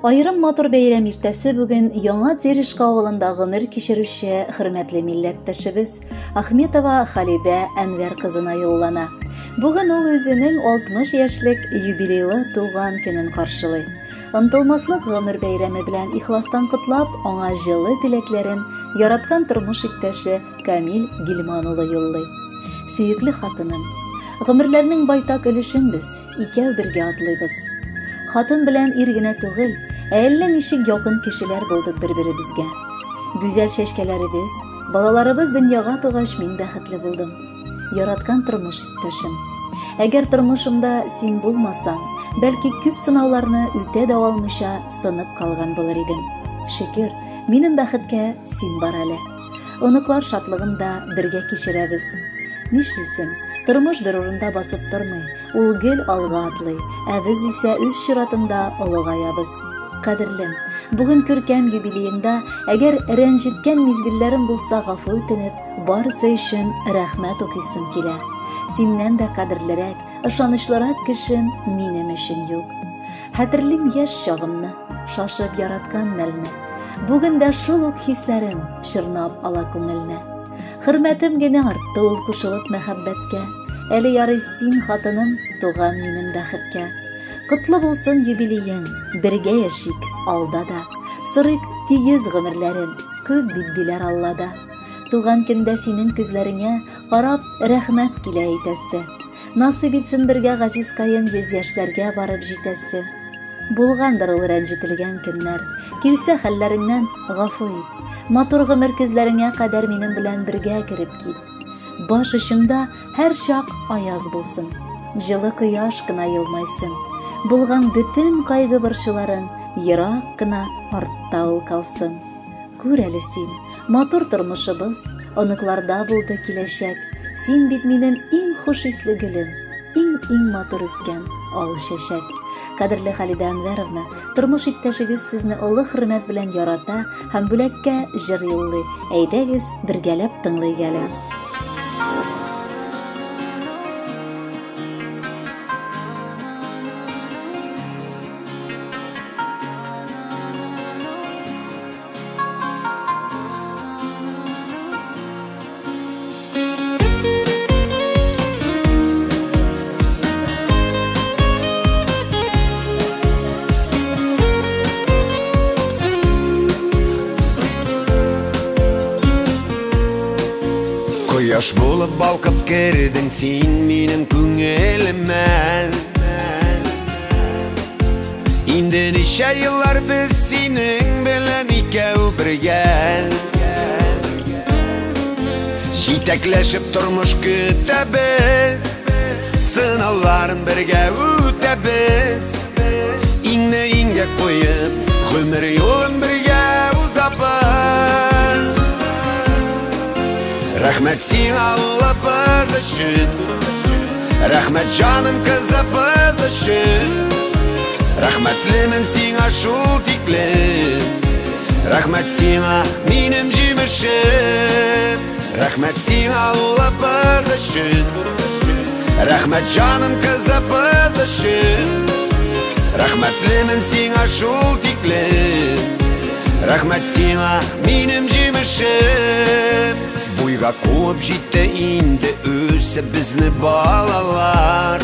Айрым матур бәйрәм иртәсе бүген Яңа Терешка авылында гомер кичерүче хөрмәтле милләттәшебез Ахметова Халидә Әнвәр кызына юллана. Бүген ул үзенең 60 яшьлек юбилейлы туган көнен каршылый. Онтылмаслык гомер бәйрәме белән ихластан котлап, аңа җылы теләкләрен яраткан тормыш иптәше Камил Гилман улы юллый. Сөекле хатыным, гомерләрнең байтак өлешен без икәү бергә атлыйбыз. Хатын белән ир генә түгел, әллә ничек якын кешеләр булдык бер-беребезгә. Гүзәл чәчкәләребез, балаларыбыз дөньяга тугач мин бәхетле булдым. Яраткан тормыш иптәшем. Әгәр тормышымда син булмасаң, бәлки күп сынауларны үтә дә алмыйча сынып калган булыр идем. Шөкер, минем бәхеткә син бар әле. Оныклар шатлыгында бергә кичерәбез. Нишлисең, тормыш бер урында басып тормый, ул гел алга атлый, ә без исә үз чиратында олыгаябыз. Кадерлем, бүген күркәм юбилееңда, әгәр рәнҗеткән мизгелләрем булса гафу үтенеп, барысы өчен рәхмәт укыйсым килә. Синнән дә кадерлерәк, ышанычлырак кешем минем өчен юк. Хәтерлим яшь чагымны, шашып яраткан мәлне. Бүген дә шул ук хисләрем чорнап ала күңелне. Хөрмәтем генә артты ул кушылып мәхәббәткә. Әле ярый син хатыным, туган минем бәхеткә. Котлы булсын юбилеең, бергә яшик алда да. Сырык тигез гомерләрем, күп бит диләр Аллада. Туган көндә синең күзләреңә карап рәхмәт килә әйтәсе. Насыйп итсен бергә газизкаем 100 яшьләргә барып җитәсе. Булгандыр ул рәнҗетелгән көннәр, килсә хәлләреңнән гафу ит. Матур гомер күзләреңә кадәр минем белән бергә киреп кит. Баш очыңда һәр чак аяз булсын, җылы кояш кына елмайсын. Булган бөтен кайгы борчуларың ерак кына артта ул калсын. Күр әле син, матур тормышыбыз оныкларда булды киләчәк. Син бит минем иң хуш исле гөлем, иң матур үскән ал чәчәк. Кадерле Халидә Әнвәровна, тормыш иптәшегез сезне олы хөрмәт белән ярата һәм бүләккә җыр юллый. Әйдәгез, бергәләп тыңлыйк әле. Кояш булып балкып кердең син минем күңелемә. Инде ничә еллар без синең белән икәү бергә. Җитәкләшеп тормыш көтәбез, сынауларын бергә үтәбез. Иңне иңгә куеп, гомер юлын бергә узабыз. Рәхмәт сиңа улыбыз өчен, рәхмәт җаным кызыбыз өчен. Рәхмәтлемен сиңа шул тиклем, рәхмәт сиңа минем җимешем. Рәхмәт сиңа улыбыз өчен, рәхмәт җаным кызыбыз өчен. Рәхмәтлемен сиңа шул тиклем, рәхмәт сиңа минем җимешем. Буйга куып җитте инде үсеп безне балалар.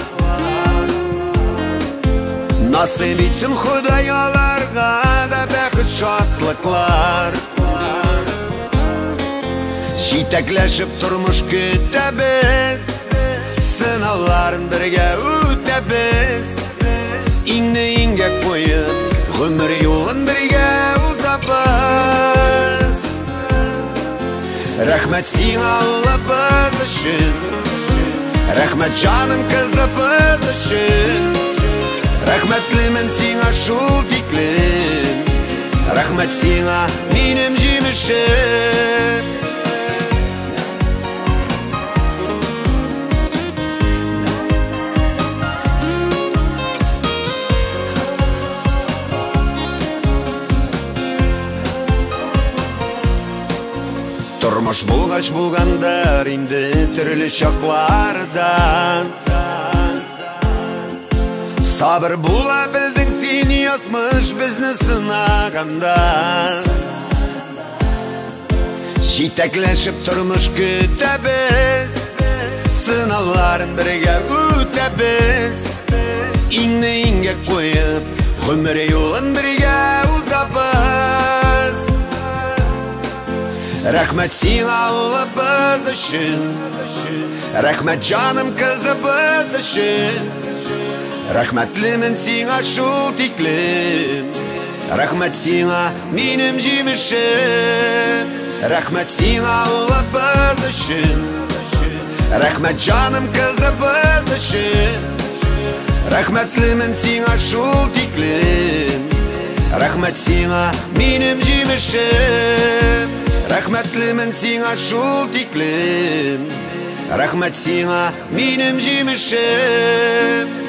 Насыйп итсен Ходай аларга да бәхет шатлыклар. Җитәкләшеп тормыш көтәбез, сынауларын бергә үтәбез. Иңне иңгә куеп, гомер юлын бергә узабыз. Рәхмәт сиңа улыбыз өчен, рәхмәт җаным кызыбыз өчен. Рәхмәтлемен сиңа шул тиклем, рәхмәт сиңа минем җимешем. Тормыш булгач булгандыр инде төрле чаклардан. Сабыр була белдең син yazmış bizni sınaganda. Jitekleşip turmuş kütəbiz, sınavların birge ütebiz. İnni inge koyup, ömür yolun birge uzapız. Rahmet sana ulubuz için, rahmet canım kızımız için. Rahmetlimin sana şul tiklim, rahmet sana benim cimişim. Rahmet sana ulubuz için, rahmet canım kızımız için. Rahmetlimin sana şul tiklim, rahmet sana benim cimişim. Rahmetlimin sana şul tiklim, rahmet sana benim cimişim.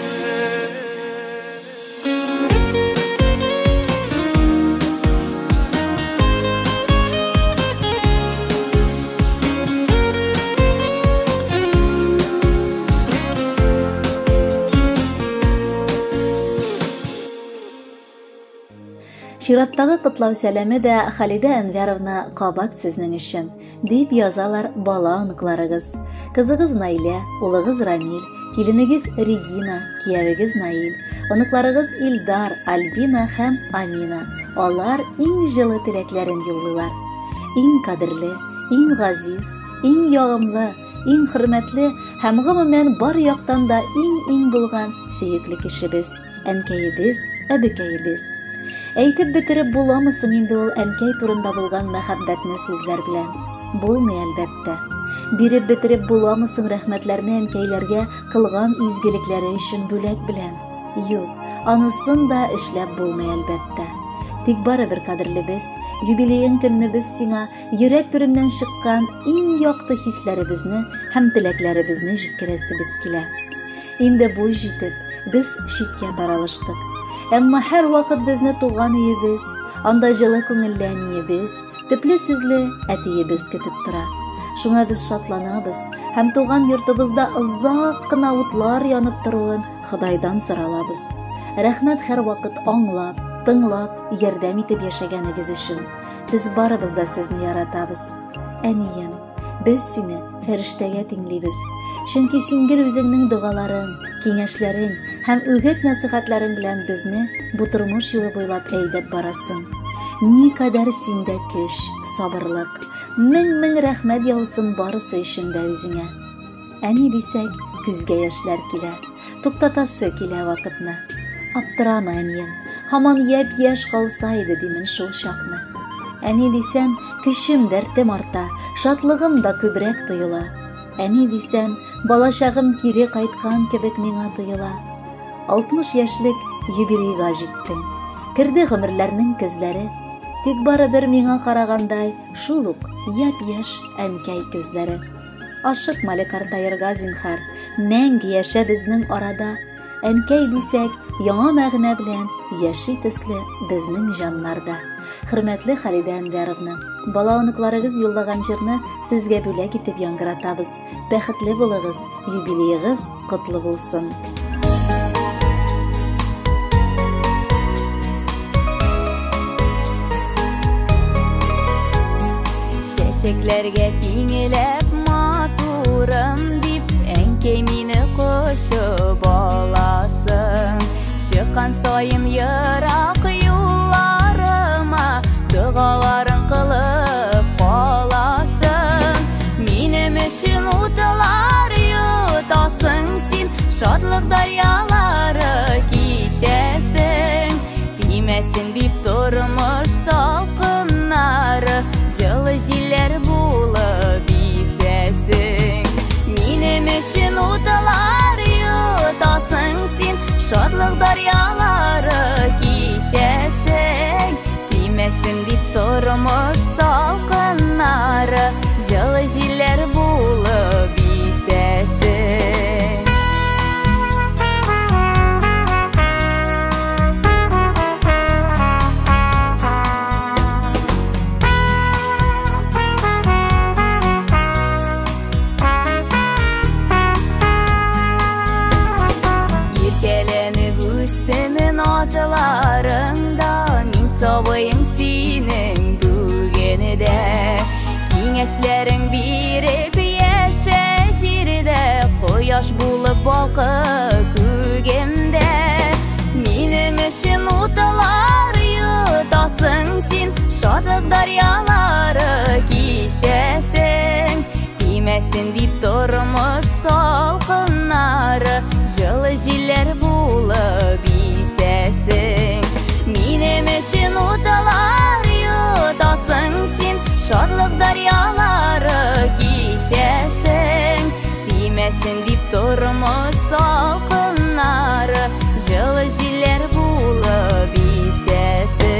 Şirаттагы кытлау сәлеме дә Халида Әнвәровна кабат сезнең өчен, дип язалар бала оныкларыгыз. Кызыгыз Наилә, улыгыз Рамил, киленегез Регина, киявегез Наил, оныкларыгыз Илдар, Альбина һәм Амина. Алар иң җылы теләкләрен юллыйлар. Иң кадерле, иң газиз, иң ягымлы, иң хөрмәтле һәм гомумән бар яктан да иң булган сөекле кешебез, әнкәебез, әбекәебез. Әйтеп бетереп буламысың инде ул әнкәй турында булган мәхәббәтне сүзләр белән? Булмый әлбәттә. Биреп бетереп буламысың рәхмәтләрне әнкәйләргә кылган изгелекләре өчен бүләк белән? Юк, анысын да эшләп булмый әлбәттә. Тик барыбер кадерлебез, юбилейың көнне без сиңа йөрәк түреннән чыккан иң якты хисләребезне һәм теләкләребезне җиткерәсебез килә. Инде буй җитеп, без читкә таралыштык. Әмма һәр вакыт безне туган өебез, анда җылы күңелле әниебез, төпле сүзле әтиебез көтеп тора. Шуңа без шатланабыз һәм туган йортыбызда озак кына утлар янып торуын Худайдан соралабыз. Рәхмәт һәр вакыт аңлап, тыңлап, ярдәм итеп яшәгәнегез өчен. Без барыбыз да сезне яратабыз. Әнием, без сине фәрештәгә тиңлибез. Чөнки син гел үзеңнең дугаларың, киңәшләрең һәм үгет-насихатларың белән безне бу тормыш юлы буйлап әйдәп барасың. Никадәр синдә көч, сабырлык, мең рәхмәт яусын барысы өчен дә үзеңә. Әни дисәк, күзгә яшьләр килә, туктатасы килә вакытны. Аптырама, әнием, һаман япь-яшь калса иде димен шул чакны. Әни дисәм, көчем, дәртем арта, шатлыгым да күбрәк тоела. Әни дисәм, балачагым кире кайткан кебек миңа тоела. 60 яшьлек юбилейга җиттең. Керде гомерләрнең көзләре, тик барыбер миңа карагандай шул ук япь-яшь әнкәй күзләре. Ашыкма картаерга зинһар, мәңге яшә безнең арада. Әнкәй дисәк, яңа мәгънә белән яши төсле безнең җаннарда. Хөрмәтле Халида Әнвәровна, бала оныкларыгыз юллаган җырны сезгә бүләк итеп яңгыратабыз. Бәхетле булыгыз, юбилейгыз котлы булсын. Чәчәкләргә тиңеләп матурым дип, әнкәй мине кочып аласың. Чыккан сайын ерак юлларыма дугаларын кылып каласың. Минем өчен утылар йотасың син, шатлык дарьялары кичәсең. Тимәсен дип тормыш салкыннары, җылы җилләр булып исәсең. Минем өчен утылар йотасың син, шатлык дарьялары кичәсең. Тимәсен дип тормыш салкыннары, җылы җилләр булып исәсең. Иркәләнеп үстеме назларым Киңәшләрең биреп яшә җирдә, кояш булып балкы күгемдә. Минем өчен утылар йотасың син, шатлык дарьялары кичәсең. Тимәсен дип тормыш салкыннары, җылы җилләр булып исәсең. Минем өчен утылар йотасың син, шатлык дарьялары кичәсең. Тимәсен дип тормыш салкыннары, җылы җилләр булып исәсең.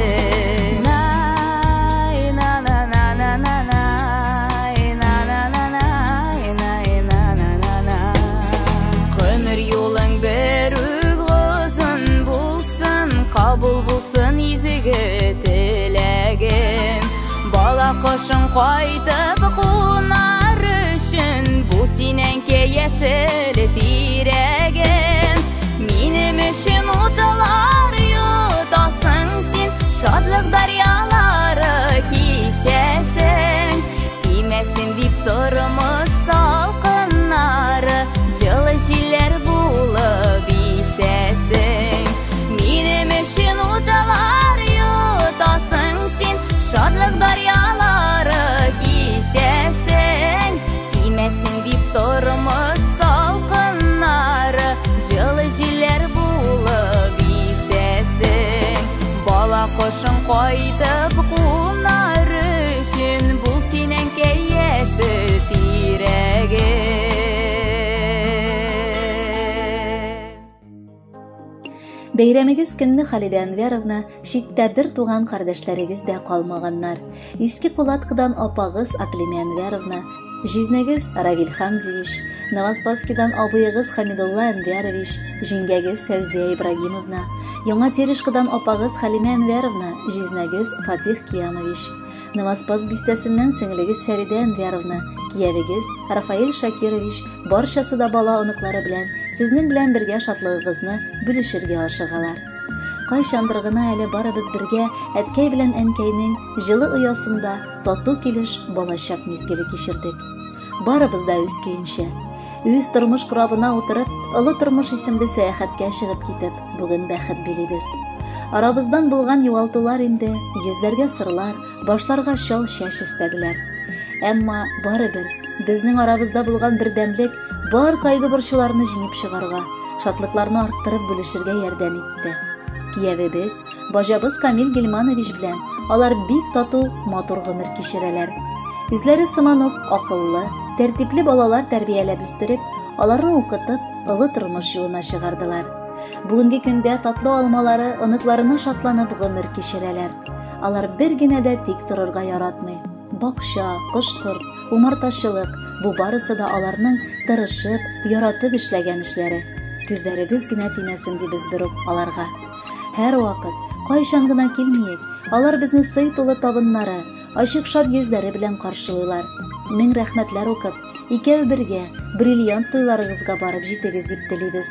Гомер юлың бер узын булсын, кабул булсын изге теләгем. Бала кошың кайтып кунар өчен, бу синеңке яшел тирәгем. Минем өчен утылар йотасың син, шатлык дарьялары кичәсең. Тимәсен дип тормыш салкыннары, җылы җилләр булып исәсең. Минем өчен утылар йотасың син, шатлык дарьялары кичәсең. Тимәсен дип тормыш салкыннары, җылы җилләр булып исәсең. Бала кошың кайтып кунар өчен, бу синеңке яшел тирәгем. Бәйрәмегез көнне Халидә Әнвәровна, читтә бер туган кардәшләрегез дә калмаганнар. Иске Кулаткадан апагыз Аклима Әнвәровна, җизнәгез Равил Хамзевич, Новоспасскидан абыегыз Хамидулла Әнвәрович, җиңгәгез Фәүзия Ибрагимовна, Яңа Терешкадан апагыз Халимә Әнвәровна, җизнәгез Фатих Киямович, Новоспас бистәсеннән сеңлегез Фәридә Әнвәровна, киявегез Рафаил Шакирович, барчасы да бала оныклары белән сезнең белән бергә шатлыгыгызны бүлешергә ашыгалар. Кайчандыр гына әле барыбыз бергә әткәй белән әнкәйнең җылы оясында тату килеш балачак мизгеле кичердек. Барыбыз да үз көенчә, үз тормыш корабына утырып, Олы тормыш исемле сәяхәткә чыгып китеп, бүген бәхет билибез. Арабыздан булган югалтулар инде, йөзләргә сырлар, башларга чал чәч истәделәр. Әмма барыбер безнең арабызда булган бердәмлек бар кайгы борчуларны җиңеп чыгарга, шатлыкларны арттырып бүлешергә ярдәм итте. Киявебез, бажабыз Камил Гилманович белән алар бик тату, матур гомер кичерәләр. Үзләре сыман ук акыллы, тәртипле балалар тәрбияләп үстереп, аларны укытып, Олы тормыш юлына чыгардылар. Бүгенге көндә татлы алмалары оныкларына шатланып гомер кичерәләр. Алар бер генә дә тик торырга яратмый. Бакча, кош-корт, умартачылык, бу барысы да аларның тырышып, яратып эшләгән эшләре. Күзләребез генә тимәсен дибез бер үк аларга. Һәр вакыт, кайчан гына килмиек, алар безне сый тулы табыннары, ачык шат йөзләре белән каршылыйлар. Мең рәхмәтләр укып, икәү бергә бриллиант туйларыгызга барып җитегез дип телибез.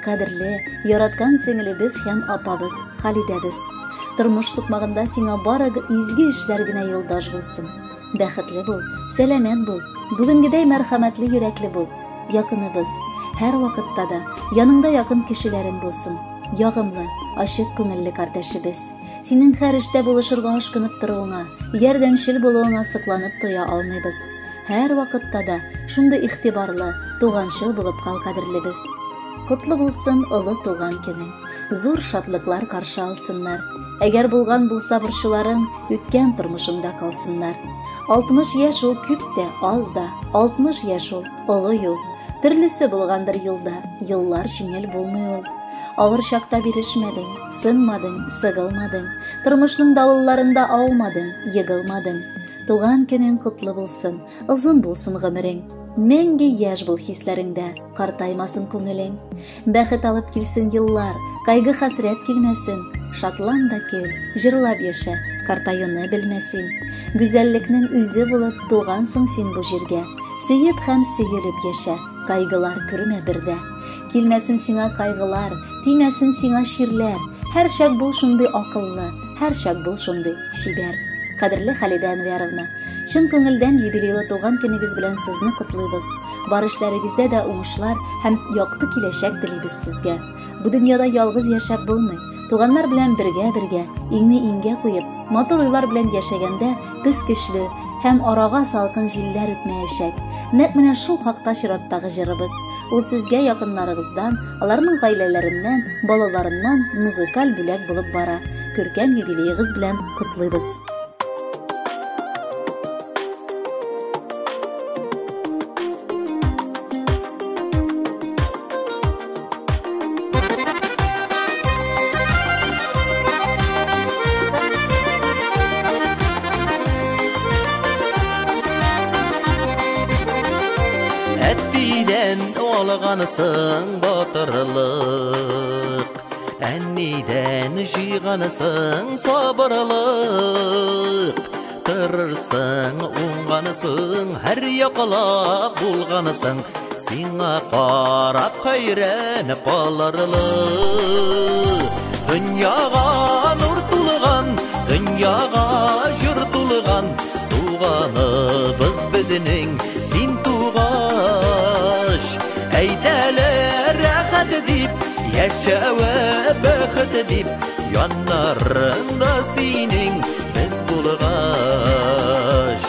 Кадерле, яраткан сеңлебез һәм апабыз, Халидәбез. Тормыш сукмагында сиңа барыгы изге эшләр генә юлдаш булсын. Бәхетле бул, сәламәт бул, бүгенгедәй мәрхәмәтле йөрәкле бул. Якыныбыз, һәр вакытта да яныңда якын кешеләрең булсын. Ягымлы, ачык күңелле кардәшебез. Синең һәр эштә булышырга ашкынып торуыңа, ярдәмчел булуыңа сокланып тоя алмыйбыз. Һәр вакытта да шундый игътибарлы, туганчыл булып кал, кадерлебез. Котлы булсын Олы туган көнең. Зур шатлыклар каршы алсыннар. Әгәр булган булса борчуларың үткән тормышыңда калсыннар. 60 яшь ул күп тә, аз да, 60 яшь ул олы юл. Төрлесе булгандыр юлда, еллар җиңел булмый ул. Авыр чакта бирешмәдең, сынмадың, сыгылмадың, тормышның давылларында аумадың, егылмадың. Туган көнең котлы булсын, озын булсын гомерең. Мәңге яшь бул хисләреңдә, картаймасын күңелең. Бәхет алып килсен еллар, кайгы хәсрәт килмәсен. Шатлан да көл, җырлап яшә, картаюны белмәсен. Гүзәллекнең үзе булып тугансың син бу җиргә. Сөеп һәм сөелеп яшә, кайгылар күрмә бердә. Килмәсен сиңа кайгылар, тимәсен сиңа ширләр. Һәр чак бул шундый акыллы, һәр чак бул шундый чибәр. Кадерле Халидә Әнвәровна, Шын көңелдән юбилейлы туган көнегез белән сезне котлыйбыз. Бар эшләрегездә дә уңышлар һәм якты киләчәк телибез сезгә. Бу дөньяда ялгыз яшәп булмый. Туганнар белән бергә, иңне иңгә куеп, матур уйлар белән яшәгәндә без көчле һәм арага салкын җилләр үтмәячәк. Нәкъ менә шул хакта чираттагы җырыбыз. Ул сезгә якыннарыгыздан, аларның гаиләләреннән, балаларыннан музыкаль бүләк булып бара. Күркәм юбилеегыз белән котлыйбыз. Olğanısın batırlıq, Ənnidən jıyğanısın sabırlıq, Tırırsın, uğanısın, hər yaqalaq bulğanısın, Sina qarab xeyrənib qalırlıq. Dünyağa nur tulğan, dünyağa jür tulğan, Tuğanıbız bizinin sim tuğaş. Eydeler rahat edip, yaşa ve bakıt edip, yanlarında senin biz bulgaş.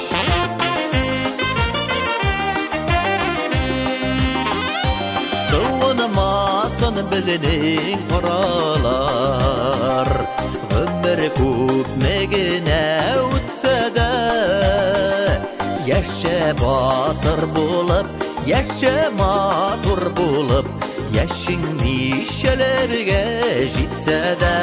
Soğunamasın bizinin oralar, ömür köpmegine utsa da, yaşa batır bulup, yaşa matur bulup, yaşın nişelerge jitse de.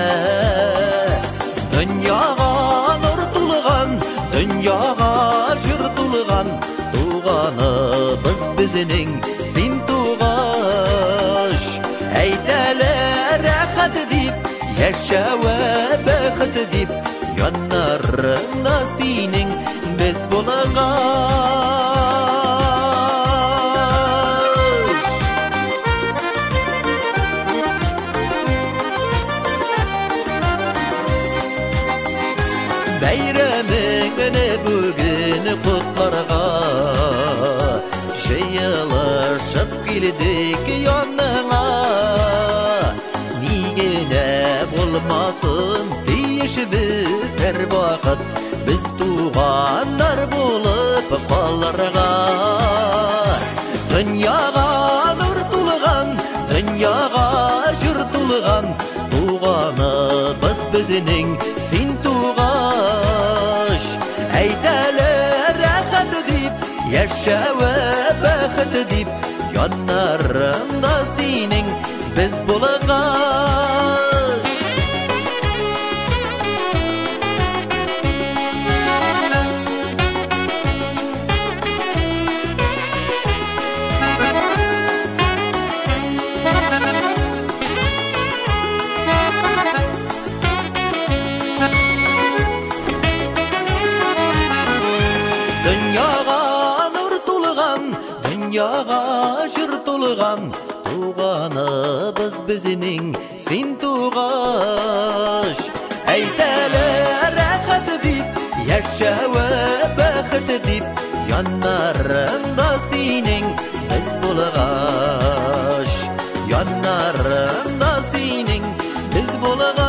Dünyağa nur tulğan, dünyağa jür tulğan, Tuğanıbız bizinin sim tuğaş. Eydeler rahat edip, yaşa ve bakıt edip, yanlarında senin biz bulgaş. Bayramını bugün kutlarga, Jayılışıp geldik yanına, Nigine bulmasın deyişimiz her vakit, Biz tuğanlar bulup qallarga. Dünyağa nur tulğan, dünyağa jür tulğan, Tuğanıbız bizinin sin tuğaş. Eydeler rahat edip, yaşa ve bakıt edip, yanlarında senin biz bulgaş. Dünyağa nur tulğan, dünyağa jür tulğan, Tuğanıbız bizinin sin tuğaş. Eydeler rahat edip, yaşa ve bakıt edip, yanlarında senin biz bulgaş. Yanlarında senin biz bulgaş.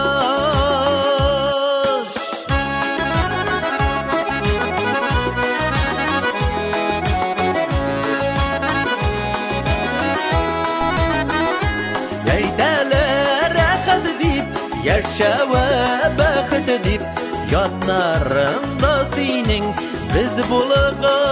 Yaşa ve bakıt edip, yanlarında senin biz bulgaş.